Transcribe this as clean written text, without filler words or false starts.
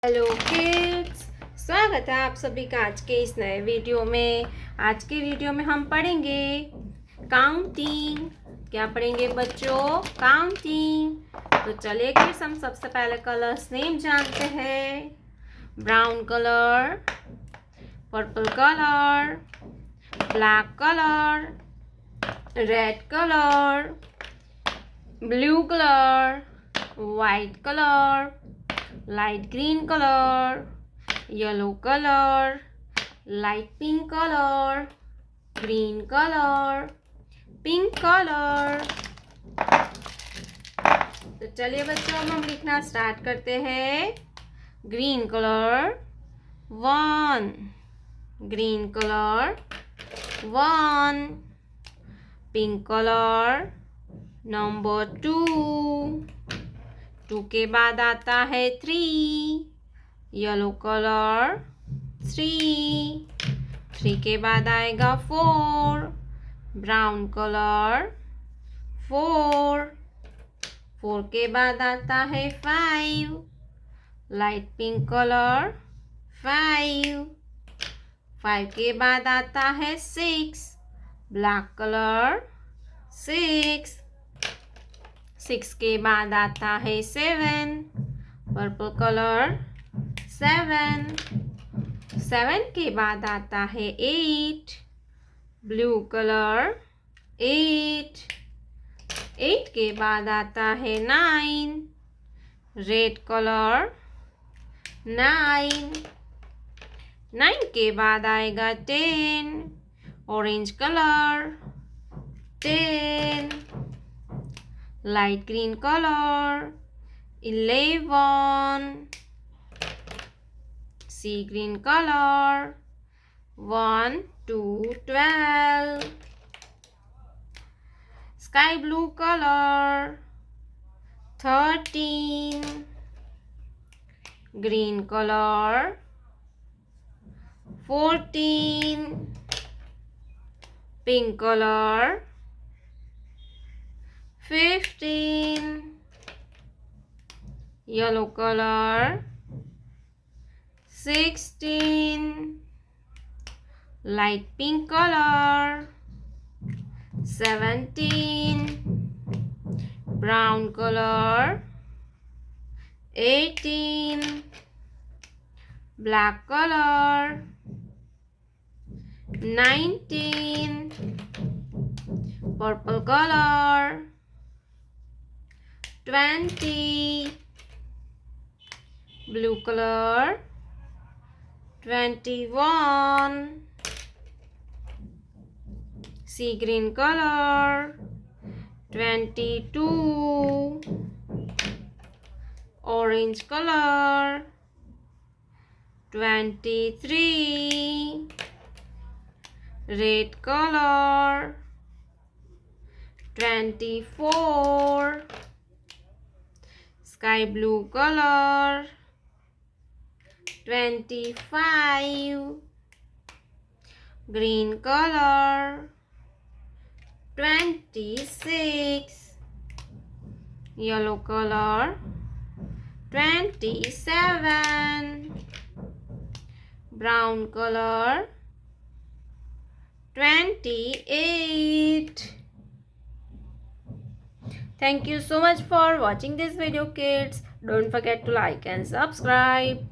Hello kids, स्वागत है आप सभी का आज के इस नए वीडियो में। आज के वीडियो में हम पढ़ेंगे काउंटिंग। क्या पढ़ेंगे बच्चों? काउंटिंग। तो चलिए किड्स, हम सबसे पहले कलर्स नेम जानते हैं। Brown colour, purple colour, black colour, red colour, blue colour, white colour, light green color, yellow color, light pink color, green color, pink color। तो चलिए बच्चों, अब हम लिखना स्टार्ट करते हैं। Green colour 1, green colour 1, pink colour number 2, 2 के बाद आता है 3, येलो कलर 3, 3 के बाद आएगा 4, ब्राउन कलर 4, 4 के बाद आता है 5, लाइट पिंक कलर 5, 5 के बाद आता है 6, ब्लैक कलर 6, 6 के बाद आता है 7, पर्पल कलर 7, 7 के बाद आता है 8, ब्लू कलर 8, 8 के बाद आता है 9, रेड कलर 9, 9 के बाद आएगा 10, orange colour 10, light green color 11, sea green color 1 to 12, sky blue color 13, green color 14, pink color 15, yellow color 16, light pink color 17, brown color 18, black color 19, purple color 20, blue color 21, sea green color 22, orange color 23, red color 24, sky blue color 25, green color 26, yellow color 27, brown color 28. Thank you so much for watching this video kids. Don't forget to like and subscribe.